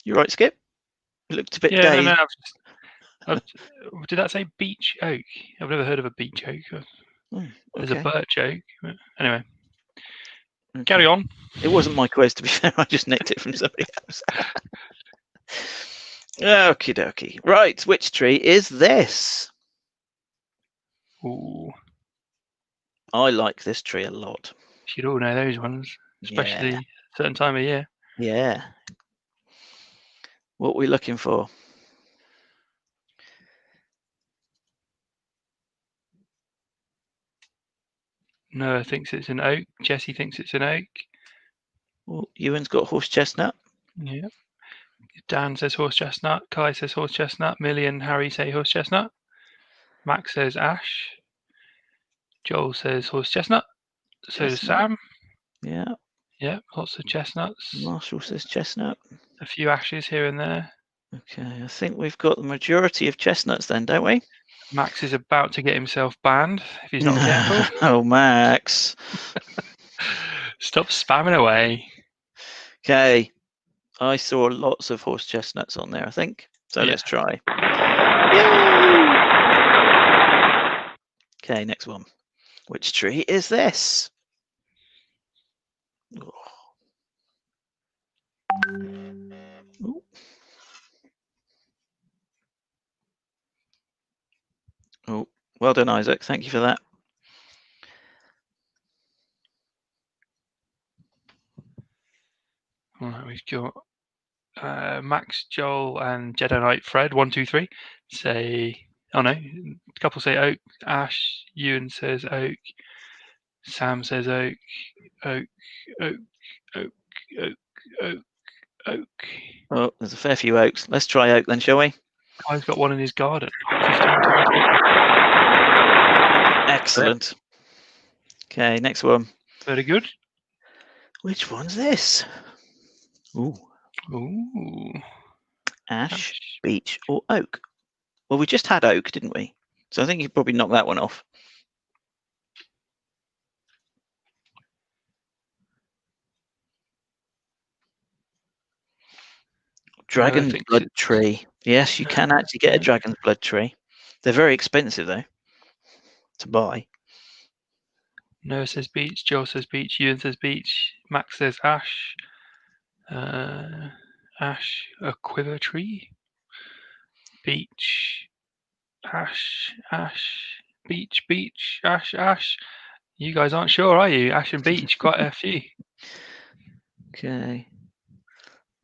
You're right, Skip. You looked a bit dazed. No. Did that say beech oak? I've never heard of a beech oak. There's a birch oak. Anyway, carry on. It wasn't my quiz, to be fair. I just nicked it from somebody else. Okie dokie. Right, which tree is this? Ooh. I like this tree a lot. You'd all know those ones, especially a certain time of year. Yeah. What are we looking for? Noah thinks it's an oak. Jesse thinks it's an oak. Well, Ewan's got horse chestnut. Yeah. Dan says horse chestnut. Kai says horse chestnut. Millie and Harry say horse chestnut. Max says ash. Joel says horse chestnut. So does Sam. Yeah. Yeah, lots of chestnuts. Marshall says chestnut. A few ashes here and there. Okay, I think we've got the majority of chestnuts then, don't we? Max is about to get himself banned if he's not careful. Oh, Max. Stop spamming away. Okay. I saw lots of horse chestnuts on there, I think. So let's try. Okay, next one. Which tree is this? Oh. Ooh. Oh, well done, Isaac. Thank you for that. All right, we've got Max, Joel, and Jedi Knight Fred. 1, 2, 3 say. Oh no, a couple say oak. Ash. Ewan says oak. Sam says oak. Oak. Oak. Oak. Oak. Oak. Oak. Oh, there's a fair few oaks. Let's try oak then, shall we? Kai's got one in his garden. 15 Excellent. Okay, next one. Very good. Which one's this? Ooh. Ooh. Ash, beech, or oak? Well, we just had oak, didn't we? So I think you probably knocked that one off. Dragon's blood tree. Yes, you can actually get a dragon's blood tree. They're very expensive, though, to buy. Noah says beech. Joel says beech. Ewan says beech. Max says ash. Ash, a quiver tree. Beech. Ash. Beech. Ash. You guys aren't sure, are you? Ash and beech, quite a few. Okay.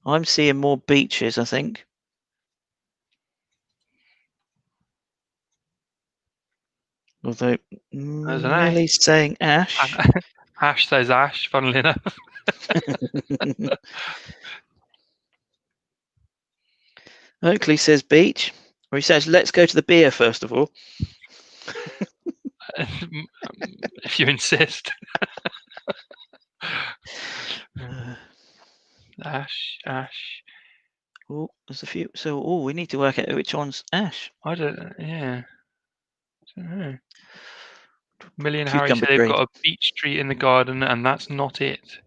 I'm seeing more beeches, I think. Although Millie's saying ash. Ash says ash, funnily enough. Oakley says beach. Or he says, let's go to the beer first of all. If you insist. Ash. Oh, there's a few. So, we need to work out which one's ash. I don't know. Millie and Harry say they've got a beech tree in the garden, and that's not it.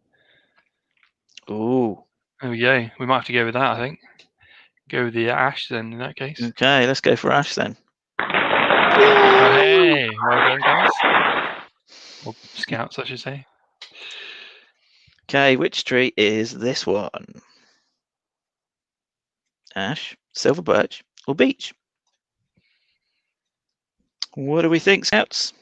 Oh. There we go. We might have to go with that, I think. Go with the ash then, in that case. Okay, let's go for ash then. Oh, hey, well done, guys. Or scouts, I should say. Okay, which tree is this one? Ash, silver birch, or beech? What do we think, scouts?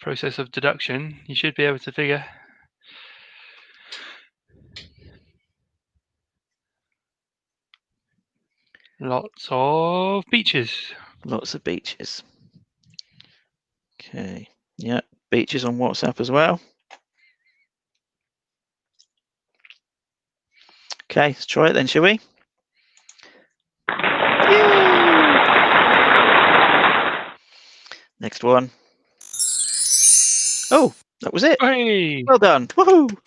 Process of deduction. You should be able to figure. Lots of beaches. Lots of beaches. Okay. Yeah, beaches on WhatsApp as well. Okay, let's try it then, shall we? Next one. Oh, that was it. Hey! Well done. Woohoo!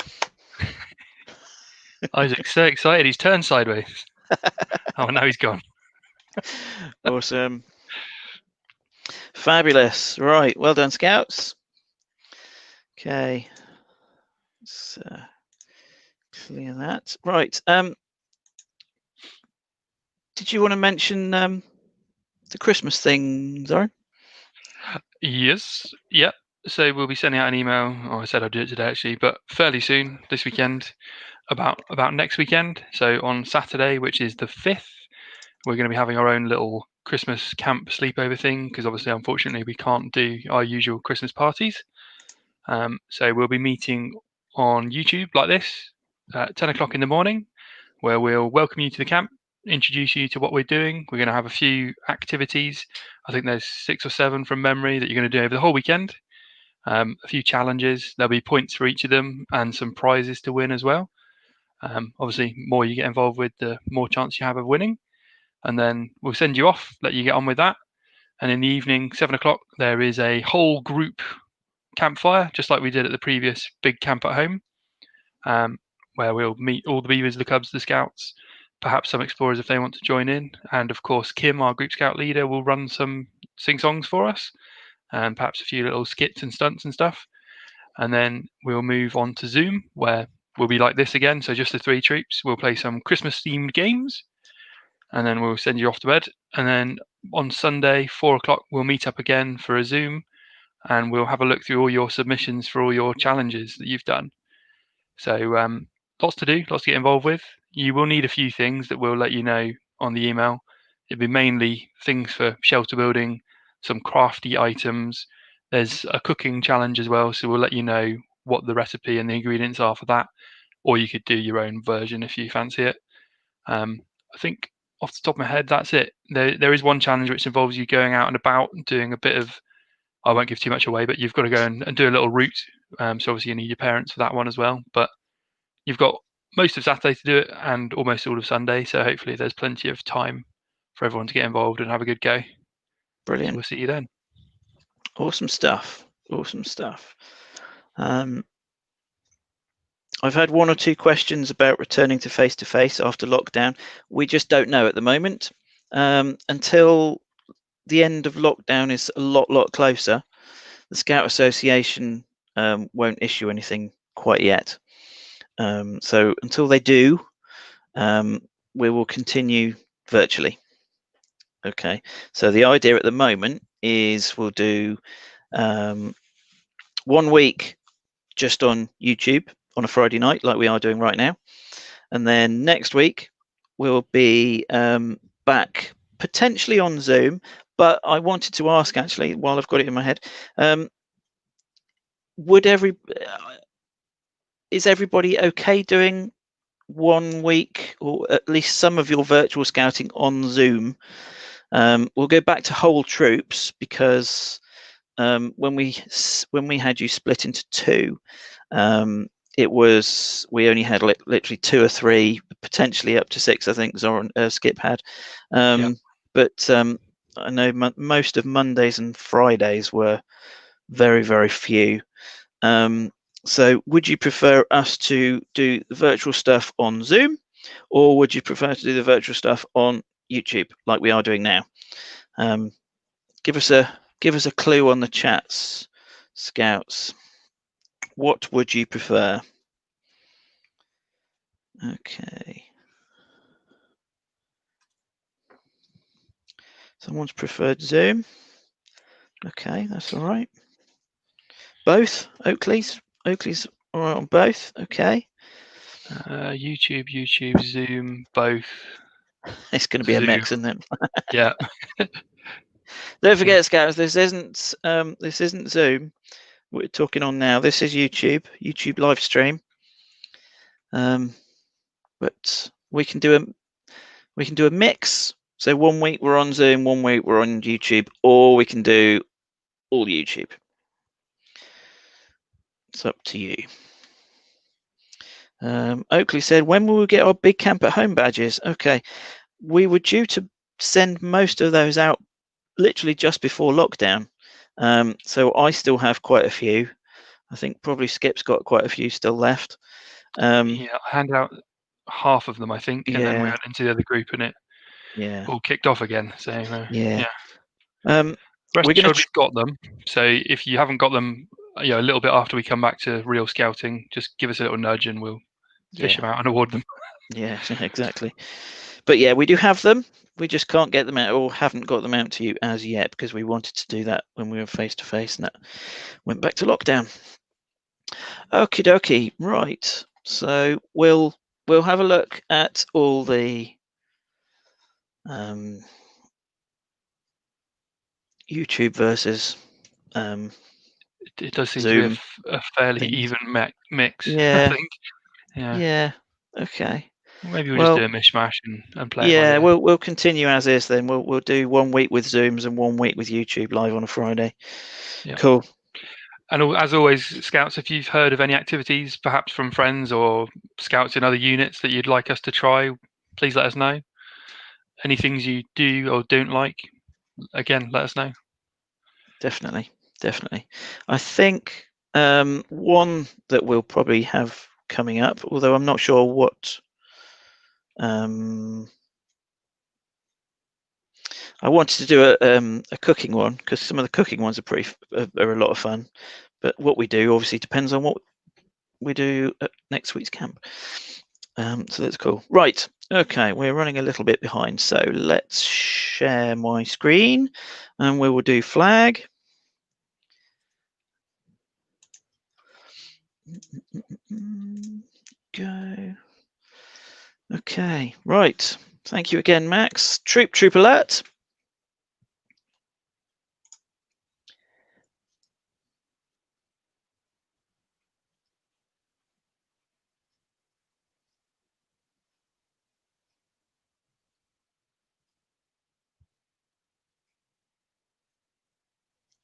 Isaac's so excited he's turned sideways. Oh, now he's gone. Awesome. Fabulous. Right, well done, Scouts. Okay. Let's clear that. Right. Did you want to mention the Christmas thing, Zoran? Yes. Yep. So we'll be sending out an email. Oh, I said I'd do it today actually, but fairly soon this weekend about next weekend. So on Saturday, which is the 5th, we're going to be having our own little Christmas camp sleepover thing because obviously, unfortunately, we can't do our usual Christmas parties. So we'll be meeting on YouTube like this at 10 o'clock in the morning, where we'll welcome you to the camp, introduce you to what we're doing. We're going to have a few activities. I think there's 6 or 7 from memory that you're going to do over the whole weekend. A few challenges. There'll be points for each of them and some prizes to win as well. Obviously, more you get involved with, the more chance you have of winning. And then we'll send you off, let you get on with that. And in the evening, 7 o'clock, there is a whole group campfire, just like we did at the previous big camp at home, where we'll meet all the beavers, the cubs, the scouts, perhaps some explorers if they want to join in. And of course, Kim, our group scout leader, will run some sing-songs for us and perhaps a few little skits and stunts and stuff. And then we'll move on to Zoom, where we'll be like this again. So just the 3 troops. We'll play some Christmas-themed games, and then we'll send you off to bed. And then on Sunday, 4 o'clock, we'll meet up again for a Zoom, and we'll have a look through all your submissions for all your challenges that you've done. So lots to do, lots to get involved with. You will need a few things that we'll let you know on the email. It'll be mainly things for shelter building, some crafty items. There's a cooking challenge as well, so we'll let you know what the recipe and the ingredients are for that, or you could do your own version if you fancy it. I think off the top of my head, that's it. There is one challenge which involves you going out and about and doing a bit of, I won't give too much away, but you've got to go and do a little route. So obviously you need your parents for that one as well. But you've got most of Saturday to do it and almost all of Sunday. So hopefully there's plenty of time for everyone to get involved and have a good go. Brilliant. So we'll see you then. Awesome stuff. Awesome stuff. I've had 1 or 2 questions about returning to face-to-face after lockdown. We just don't know at the moment. Until the end of lockdown is a lot closer, the Scout Association won't issue anything quite yet. So until they do, we will continue virtually. Okay, so the idea at the moment is we'll do 1 week just on YouTube on a Friday night, like we are doing right now, and then next week we'll be back potentially on Zoom. But I wanted to ask, actually, while I've got it in my head, is everybody okay doing 1 week or at least some of your virtual scouting on Zoom? We'll go back to whole troops because when we had you split into 2, we only had literally 2 or 3, potentially up to 6. I think Zoran Skip had, but I know most of Mondays and Fridays were very few. So would you prefer us to do the virtual stuff on Zoom, or would you prefer to do the virtual stuff on YouTube like we are doing now? Give us a clue on the chats, Scouts. What would you prefer? Okay. Someone's preferred Zoom. Okay, that's all right. Both? Oakley's all right on both. Okay. YouTube, Zoom, both. It's going to be Zoom. a mix, isn't it? Yeah. Don't forget, Scouts, this isn't Zoom we're talking on now. This is YouTube live stream. But we can do a mix So 1 week we're on Zoom, 1 week we're on YouTube, or we can do all YouTube. It's up to you. Oakley said, when will we get our big camp at home badges? Okay, we were due to send most of those out literally just before lockdown. So I still have quite a few. I think probably Skip's got quite a few still left. Yeah, I handed out half of them, I think, and then we Yeah. went into the other group and it Yeah. all kicked off again. So Yeah. rest We're gonna assured we've got them. So if you haven't got them, a little bit after we come back to real scouting, just give us a little nudge and we'll fish them out and award them. Yeah, exactly. But yeah, we do have them. We just can't get them out, or haven't got them out to you as yet, because we wanted to do that when we were face to face, and that went back to lockdown. Okie dokie. Right. So we'll have a look at all the YouTube versus It does seem Zoom to be a fairly things. even mix. Yeah. I think. Yeah. Okay. Maybe we'll just do a mishmash and play. Yeah, we'll continue as is then. We'll do 1 week with Zooms and 1 week with YouTube live on a Friday. Yeah. Cool. And as always, Scouts, if you've heard of any activities, perhaps from friends or Scouts in other units that you'd like us to try, please let us know. Any things you do or don't like, again, let us know. Definitely. I think one that we'll probably have coming up, although I'm not sure what. I wanted to do a cooking one, because some of the cooking ones are a lot of fun. But what we do obviously depends on what we do at next week's camp. So that's cool. Right. Okay, we're running a little bit behind, so let's share my screen, and we will do flag. Go. Okay, right. Thank you again, Max. Troop alert.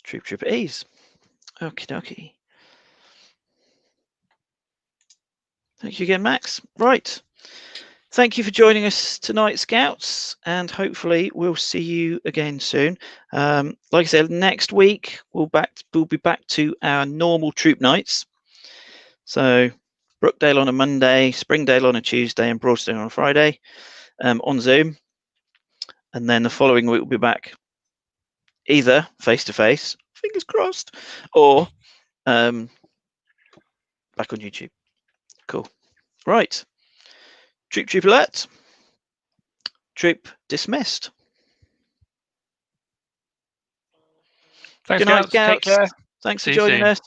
Troop ease. Okie dokie. Thank you again, Max. Right. Thank you for joining us tonight, Scouts, and hopefully we'll see you again soon. Like I said, next week we'll be back to our normal troop nights. So Brookdale on a Monday, Springdale on a Tuesday, and Broadstone on a Friday on Zoom. And then the following week we'll be back either face-to-face, fingers crossed, or back on YouTube. Cool. Right. Troop alert. Troop dismissed. Thanks, Good night, Scouts. Take care. Thanks See for you joining soon. us.